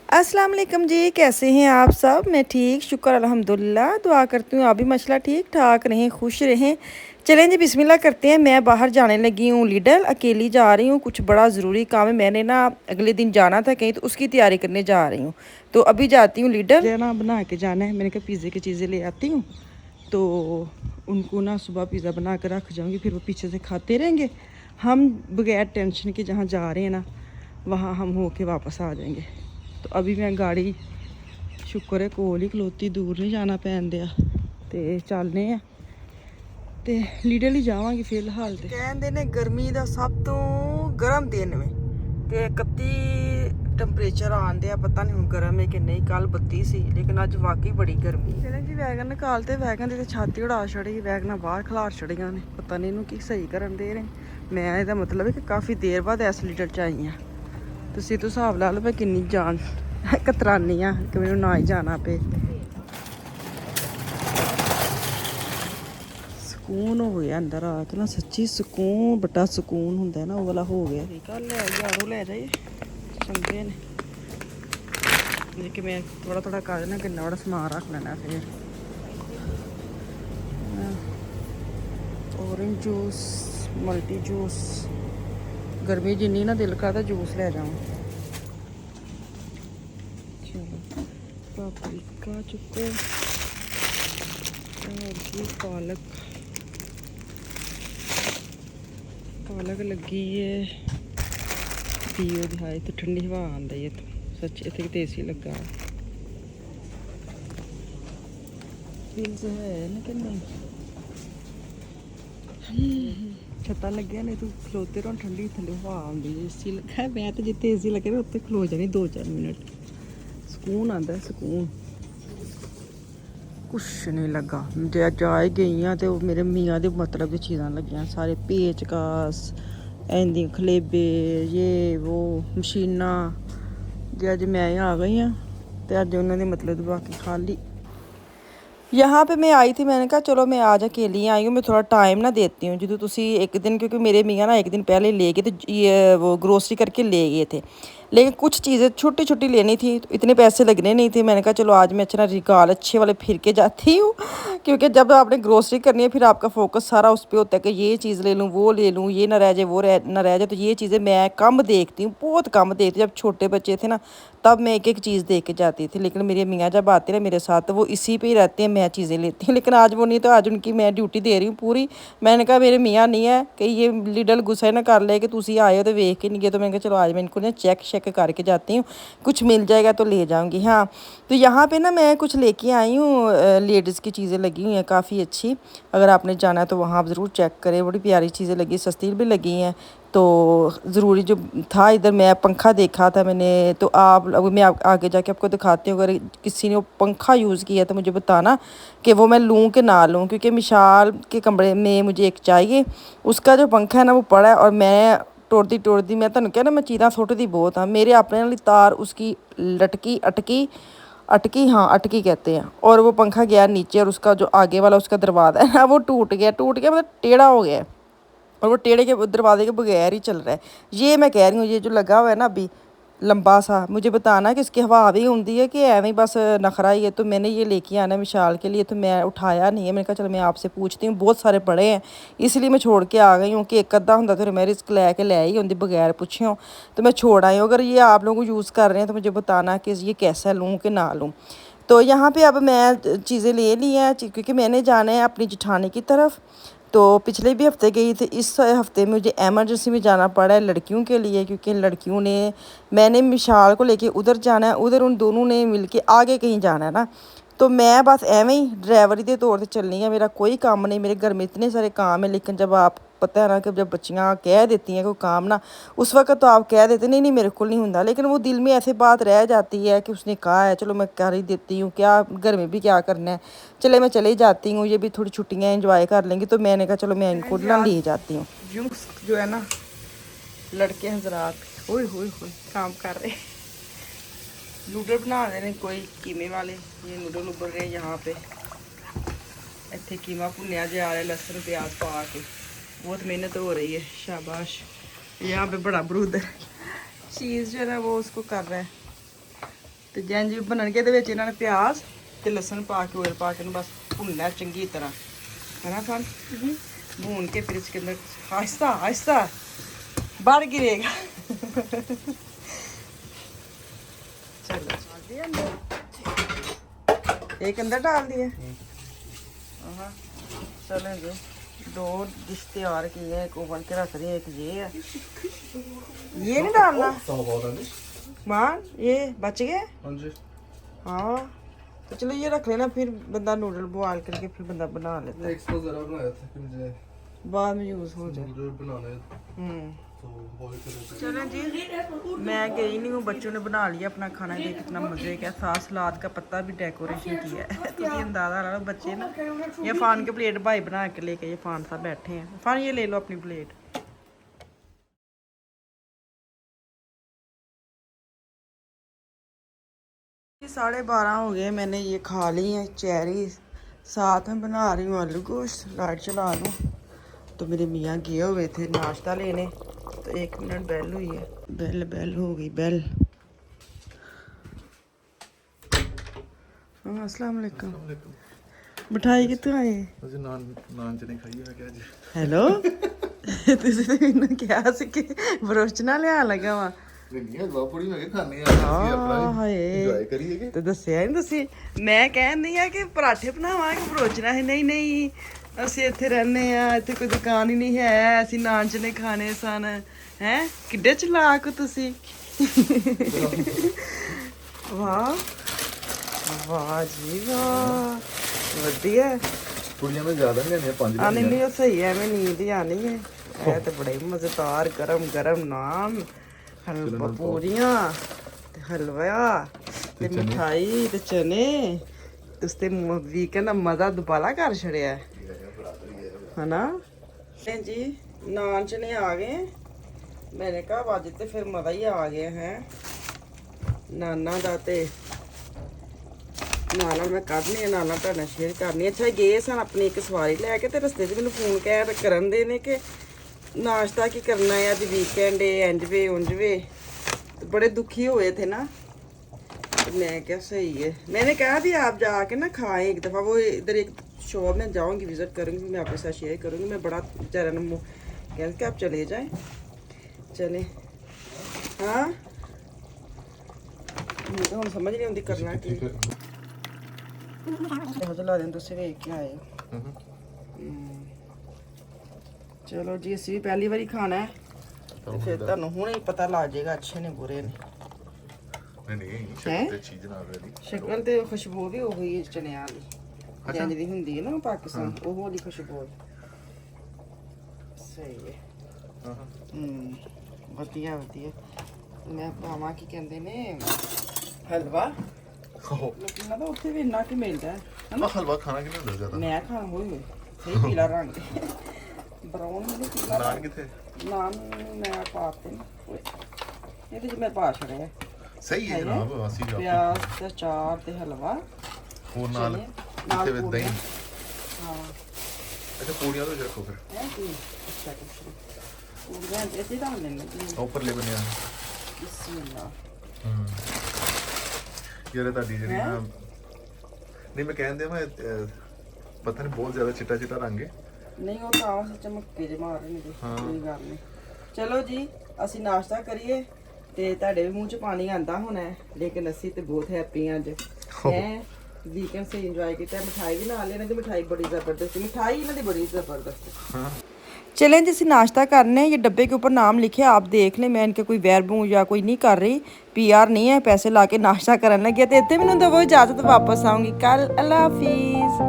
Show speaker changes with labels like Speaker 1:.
Speaker 1: अस्सलाम वालेकुम जी, कैसे हैं आप सब। मैं ठीक, शुक्र अल्हम्दुलिल्लाह। दुआ करती हूँ आप भी माशाल्लाह ठीक ठाक रहें, खुश रहें। चलें जी, बिस्मिल्लाह करते हैं। मैं बाहर जाने लगी हूँ लिडल, अकेली जा रही हूँ। कुछ बड़ा ज़रूरी काम है, मैंने ना अगले दिन जाना था कहीं, तो उसकी तैयारी करने जा रही हूँ। तो अभी जाती हूँ लिडल। ना बना के जाना है, मैंने कहा पिज़्ज़े की चीज़ें ले आती हूँ, तो उनको ना सुबह पिज़्ज़ा बना कर रख जाऊँगी, फिर वो पीछे से खाते रहेंगे। हम बगैर टेंशन के जहाँ जा रहे हैं ना, वहाँ हम होके वापस आ जाएंगे। तो अभी मैं गाड़ी शुक्र है कोल ही खलोती, दूर नहीं जाना पैन दिया, तो चलने आ ते लीडल ही जावांगी फिलहाल। तो कहते ने गर्मी का सब तो गर्म दिन में ते 31 टैंपरेचर आन दिया, पता नहीं हूँ गर्म है कि नहीं। कल 32 सी, लेकिन अज वाकई बड़ी गर्मी। चलें जी, वैगन निकालते, वैगन की छाती उड़ा छड़ी, वैगन बाहर खलार छड़िया ने, पता नहीं इनू की सही करन दे रहे। मैं ਇਹਦਾ मतलब है कि काफ़ी देर बाद इस लीडर च आई हाँ। ਤੁਸੀਂ तो हिसाब ला लो मैं किन्नी जान कतरानी हाँ कि मैनू ना ही जाना पे। सुकून हो गया अंदर आके ना, सच्ची सुकून, बड़ा सुकून होंगे ना, वो वाला हो गया। कल ले झाड़ू ले जाइए, चंगे ने। लेकिन मैं थोड़ा थोड़ा कर देना, किन्ना बड़ा समान रख लेना। फिर ऑरेंज जूस, मल्टी जूस, गर्मी जिन्नी ना दिल करता जूस ले जाऊँ। चलो पापरिका चुको और पालक, पालक लगी है दियो दिहाई, तो ठंडी हवा आंदी है। तो सच इतने तो एसी लगा बिल्स है ना कि नहीं। छत्ता लगे नहीं, तू खलोते रहो, ठंडी थले हवा आंदी है। एसी लगा है, मैं तो जितने एसी लगे ना उत्ते खलो जानी 2-4 मिनट, सुकून आता है, सुकून। कुछ नहीं लगा, जे जाए गई हाँ तो मेरे मियाँ के मतलब की चीज़ां लगियां, सारे पेचकस इंदी खलेबे, ये वो मशीना। जे अज मैं आ गई हाँ तो अज उन्होंने मतलब बाकी खाली। यहाँ पे मैं आई थी, मैंने कहा चलो मैं आज अकेली आई हूँ, मैं थोड़ा टाइम ना देती हूँ। जो तुसी एक दिन, क्योंकि मेरे मियाँ ना एक दिन पहले ले गए थे, ये वो ग्रोसरी करके ले गए थे, लेकिन कुछ चीज़ें छोटी छोटी लेनी थी, तो इतने पैसे लगने नहीं थे। मैंने कहा चलो आज मैं अच्छा रिकॉल अच्छे वाले फिर के जाती हूँ क्योंकि जब आपने ग्रोसरी करनी है फिर आपका फोकस सारा उस पर होता है कि ये चीज़ ले लूँ, वो ले लूँ, ये ना रह जाए, वो ना रह जाए। तो ये चीज़ें मैं कम देखती हूँ, बहुत कम देखती हूँ। जब छोटे बच्चे थे ना तब मैं एक एक चीज़ देख के जाती थी, लेकिन मेरे मियाँ जब आते ना मेरे साथ, तो वो इसी पे ही रहते हैं, मैं चीज़ें लेती हूँ। लेकिन आज वो नहीं, तो आज उनकी मैं ड्यूटी दे रही हूँ पूरी। मैंने कहा मेरे मियाँ नहीं है कि ये लीडल गुस्सा ना कर ले कि तुसी आए हो तो वेख के नहीं गए। तो मैंने कहा चलो आज मैं इनको ना चेक शेक करके जाती हूँ, कुछ मिल जाएगा तो ले जाऊँगी। हाँ, तो यहाँ पे ना मैं कुछ लेके आई हूँ, लेडीज़ की चीज़ें लगी हुई हैं काफ़ी अच्छी। अगर आपने जाना है तो वहाँ आप ज़रूर चेक करें, बड़ी प्यारी चीज़ें लगी, सस्ती भी लगी हैं। तो ज़रूरी जो था, इधर मैं पंखा देखा था मैंने, तो आप मैं आगे जाके आपको दिखाती हूँ। अगर किसी ने वो पंखा यूज़ किया तो मुझे बताना कि वो मैं लूँ कि ना लूँ, क्योंकि मिशाल के कमरे में मुझे एक चाहिए। उसका जो पंखा है ना वो पड़ा है, और मैं टोड़ती मैं तुहानू क्या ना, मैं चीज़ां सुट्टदी बहुत हाँ। मेरे अपने वाली तार उसकी लटकी अटकी अटकी, हाँ अटकी कहते हैं, और वो पंखा गया नीचे, और उसका जो आगे वाला उसका दरवाज़ा है ना वो टूट गया मतलब टेढ़ा हो गया है, और वो टेढ़े के दरवाजे के बगैर ही चल रहा है। ये मैं कह रही हूँ, ये जो लगा हुआ है ना अभी लंबा सा, मुझे बताना कि इसकी हवा भी होती है कि एवं ही बस नखरा ही है। तो मैंने ये लेके आना है विशाल के लिए, तो मैं उठाया नहीं है। मैंने कहा चलो मैं आपसे पूछती हूँ, बहुत सारे पड़े हैं इसलिए मैं छोड़ के आ गई हूँ कि एक अद्धा होंगे तो मैं रिस्क लैके ले ही होंगी बगैर पूछे हो, तो मैं छोड़ आई हूँ। अगर ये आप लोग यूज़ कर रहे हैं तो मुझे बताना कि ये कैसा लूँ कि ना लूँ। तो यहाँ पे अब मैं चीज़ें ले ली हैं, क्योंकि मैंने जाना है अपनी जिठानी की तरफ। तो पिछले भी हफ्ते गई थी, इस हफ्ते में मुझे एमरजेंसी में जाना पड़ा है लड़कियों के लिए, क्योंकि लड़कियों ने, मैंने मिशाल को लेके उधर जाना है, उधर उन दोनों ने मिलके आगे कहीं जाना है ना। तो मैं बस एवं ही ड्राइवरी के तौर पर चलनी है, मेरा कोई काम नहीं। मेरे घर में इतने सारे काम है, लेकिन जब आप पता है ना कि जब बच्चियाँ कह देती हैं कोई काम ना, उस वक्त तो आप कह देते नहीं मेरे को नहीं होता, लेकिन वो दिल में ऐसे बात रह जाती है कि उसने कहा है चलो मैं कर ही देती हूँ, क्या घर में भी क्या करना है, चले मैं चले ही जाती हूँ, ये भी थोड़ी छुट्टियाँ एंजॉय कर लेंगी। तो मैंने कहा चलो मैं इनको ना ले जाती हूँ। यूँ जो है ना लड़के हजरात ओए होए होए काम कर रहे, नूडल बना रहे हैं कोई कीमे वाले। ये नूडल उबल रहे हैं यहाँ पे, इतने कीमा भुनिया जा रहा है लहसुन प्याज पा के, बहुत मेहनत हो रही है, शाबाश। यहाँ पे बड़ा बरूद चीज़ जो है ना वो उसको कर रहा है, ਤੇ ਜੈਂਜ ਬਣਨਗੇ ਇਹਦੇ ਵਿੱਚ ਇਹਨਾਂ ਨੇ ਪਿਆਜ਼ ਤੇ ਲਸਣ ਪਾ ਕੇ oil ਪਾ ਕੇ ਨੂੰ ਬਸ ਭੁੰਨਣਾ ਚੰਗੀ ਤਰ੍ਹਾਂ है ना खान भून के फिर इसके अंदर आहिस्ता आहिस्ता बढ़ गिरेगा चलो एक अंदर डाल दिए हाँ चलो जी 2 डिश तैयार की है, एक उबल के रख रही है, एक ये है। ये नहीं डालना मान, ये बच गए हाँ। तो चलो ये रख लेना, फिर बंदा नूडल बॉयल करके फिर बंदा बना लेता है।
Speaker 2: जरा बनाया था कि मुझे
Speaker 1: बाद में यूज हो जाए।
Speaker 2: नूडल बनाने तो बॉईल कर।
Speaker 1: चलो जी मैं गई नहीं हूँ, बच्चों ने बना लिया अपना खाना, देख कितना मजे का साथ सलाद का पत्ता भी डेकोरेशन किया है। तो ये अंदाजा ला लो बच्चे ना, ये फान के प्लेट भाई बना के लेके ये फान साहब बैठे हैं। फान ये ले लो अपनी प्लेट। 12:30 हो गए, मैंने ये खा ली है चेरी, साथ में बना रही हूँ आलू गोश्त। लाइट चला लूँ तो मेरे मियाँ गए हुए थे नाश्ता लेने, तो 1 मिनट बेल हुई है, बेल हो गई बेल। हाँ अस्सलाम वालेकुम। मिठाई कितों आए?
Speaker 2: अजी नान च नहीं खाई है क्या जी?
Speaker 1: हेलो ਤੁਸੀਂ ਤੇ ਮੈਨੂੰ ਕਿਹਾ ਸੀ ਕਿ ਬਰੋਚਨਾ ਲਿਆ ਲਗਾ ਵਾ।
Speaker 2: ਨਹੀਂ ਹਲਵਾ ਪੂੜੀ ਮੈਂ ਕਿ ਖਾਣੇ ਆ ਅਸੀਂ ਆਪਣਾ ਇੰਜੋਏ ਕਰੀਏ
Speaker 1: ਤੇ ਦੱਸਿਆ ਨਹੀਂ ਤੁਸੀਂ। ਮੈਂ ਕਹਿੰਦੀ ਆ ਕਿ ਪਰਾਠੇ ਬਣਾਵਾਂਗੇ ਬਰੋਚਨਾ ਹੈ, ਨਹੀਂ ਨਹੀਂ ਅਸੀਂ ਇੱਥੇ ਰਹਿੰਦੇ ਆ, ਇੱਥੇ ਕੋਈ ਦੁਕਾਨ ਹੀ ਨਹੀਂ ਹੈ, ਅਸੀਂ ਨਾਨ ਚਨੇ ਖਾਣੇ ਸਨ। ਹੈ ਕਿੱਡੇ ਚਲਾਕ ਹੋ ਤੁਸੀਂ। ਵਾਹ ਵਾਹ ਜੀ ਵਾਹ ਵਧੀਆ।
Speaker 2: ਕੁੜੀਆਂ में ज्यादा नहीं आने 5
Speaker 1: ਆਣੀ ਨਹੀਂ ਉਹ ਸਹੀ ਐ, ਐਵੇਂ ਨੀਂਦ ਹੀ ਆਣੀ ਹੈ। ਇਹ ਤੇ ਬੜੇ ਮਜ਼ੇਦਾਰ ਗਰਮ ਗਰਮ ਨਾਨ, ਹਲਵਾ ਪੂਰੀਆਂ ਤੇ ਹਲਵਾ ਤੇ ਮਿਠਾਈ ਤੇ ਚਨੇ। ਤੁਸੀਂ ਤੇ ਵੀਕਐਂਡ ਦਾ ਮਜ਼ਾ ਦੁਬਾਰਾ ਕਰ ਛੜਿਆ ਹੈ ਨਾ ਜੀ। ਨਾਨ ਚਨੇ ਆ ਗਏ, मैंने कहा ਅੱਜ ਤੇ ਫਿਰ ਮਜ਼ਾ ਹੀ ਆ ਗਿਆ ਹੈ ਨਾਨਾ ਦਾ। ਤੇ नाना मैं करनी है, नाना ਤੁਹਾਡੇ ਨਾਲ शेयर करनी। अच्छा गए सन अपनी एक सवारी लैके, तो रस्ते 'ਚ ਮੈਨੂੰ ਫੋਨ ਕਰਨ ਦੇ ਨੇ ਕਿ नाश्ता की करना है आज वीकेंड है, इंज वे उंज वे। तो बड़े दुखी हुए थे ना, तो मैं क्या सही है, मैंने कहा भी आप जाके ना खाएं एक दफ़ा। वो इधर एक शॉप में जाऊंगी, विज़िट करूंगी, मैं आपके साथ शेयर करूंगी। मैं बड़ा बेचारा ने कह कि आप चले जाएं, चले। हाँ मुझे तो हम समझ नहीं आती करना की। चला दें तुम वेख के आए हो। चलो जी ਅਸੀਂ ਵੀ ਪਹਿਲੀ ਵਾਰੀ ਖਾਣਾ ਹੈ, ਤੇ ਫਿਰ ਤੁਹਾਨੂੰ ਹੁਣੇ ਹੀ ਪਤਾ ਲੱਗ ਜਾਏਗਾ ਅੱਛੇ ਨੇ ਬੁਰੇ ਨੇ।
Speaker 2: ਨਹੀਂ ਸ਼ਕਲ ਤੇ ਚੀਜ਼ ਨਾਲ ਰਹੀ,
Speaker 1: ਸ਼ਕਲ ਤੇ ਖੁਸ਼ਬੂ ਵੀ ਉਹੀ ਹੈ ਚਨਿਆਂ ਦੀ, ਜਿੰਜ ਦੀ ਹੁੰਦੀ ਹੈ ਨਾ ਪਾਕਿਸਤਾਨ, ਉਹ ਵਾਲੀ ਖੁਸ਼ਬੂ ਸਹੀ ਹੈ। ਵਧੀਆ ਵਧੀਆ। ਮੈਂ ਪਾਵਾਂ ਕੀ ਕਹਿੰਦੇ ਨੇ ਹਲਵਾ, ਲੇਕਿਨ ਨਾ ਤਾਂ ਉੱਥੇ ਵੀ ਇੰਨਾ ਕਿ ਮਿਲਦਾ ਹੈ
Speaker 2: ਨਾ। ਹਲਵਾ ਖਾਣਾ ਕਿੰਨਾ ਹੁੰਦਾ ਜ਼ਿਆਦਾ?
Speaker 1: ਮੈਂ ਖਾਣਾ ਹੋਈ ਸਹੀ ਪੀਲਾ ਰੰਗ ਬਰਾਊਨ ਨਹੀਂ ਪੀਲਾ।
Speaker 2: ਨਾਨ ਕਿੱਥੇ?
Speaker 1: ਨਾਨ ਮੈਂ ਪਾਤੇ ਨੇ ਇਹਦੇ 'ਚ ਮੈਂ ਪਾ ਛੜਿਆ।
Speaker 2: ਸਹੀ ਹੈ ਜਨਾਬ, ਅਸੀਂ ਜਾ
Speaker 1: ਪਿਆਜ਼ ਤੇ ਚਾਰ ਤੇ ਹਲਵਾ
Speaker 2: ਹੋਰ ਨਾਲ ਕਿਤੇ ਵਿੱਚ ਦਹੀਂ।
Speaker 1: ਹਾਂ
Speaker 2: ਅੱਛਾ ਪੂੜੀਆਂ ਤੋਂ ਰੱਖੋ ਫਿਰ।
Speaker 1: ਹੈ ਕੀ ਅੱਛਾ ਕੁਛ ਪੂੜੀਆਂ ਇੱਥੇ डाल ਲੈਣੇ ਜੀ
Speaker 2: ਉੱਪਰ ਲੈ ਬਣਿਆ।
Speaker 1: ਬਿਸਮਿਲ੍ਲਾ।
Speaker 2: ਯਾਰ ਤੁਹਾਡੀ ਜਿਹੜੀ ਨਾ, ਨਹੀਂ ਮੈਂ ਕਹਿੰਦੇ ਮੈਂ ਪਤਾ ਨਹੀਂ ਬਹੁਤ ਜ਼ਿਆਦਾ ਚਿੱਟਾ ਚਿੱਟਾ ਰੰਗ ਹੈ। ਨਹੀਂ ਉਹ ਤਾਂ ਉਸ ਚਮਕੇ ਜੇ ਮਾਰ ਰਹੇ ਨੇ, ਕੋਈ ਗੱਲ ਨਹੀਂ। ਚਲੋ ਜੀ ਅਸੀਂ ਨਾਸ਼ਤਾ ਕਰੀਏ, ਤੇ ਤੁਹਾਡੇ ਵੀ ਮੂੰਹ 'ਚ ਪਾਣੀ ਆਂਦਾ ਹੋਣਾ ਹੈ, ਲੇਕਿਨ ਅਸੀਂ ਤੇ ਬਹੁਤ ਹੈਪੀ ਹਾਂ ਅੱਜ ਹੈ। ਵੀਕਐਂਡ से एंजॉय किया। मिठाई भी ना लेना, तो मिठाई बड़ी ज़बरदस्त, मिठाई इन्हों की बड़ी ज़बरदस्त। हाँ चलें जी नाश्ता करने। ये डब्बे के ऊपर नाम लिखे, आप देख लें। मैं इनके कोई वैरबू या कोई नहीं कर रही, PR नहीं है, पैसे ला के नाश्ता करने लगे। तो इतने मैंने दवो इजाज़त, वापस आऊँगी कल। अल्लाह हाफिज़।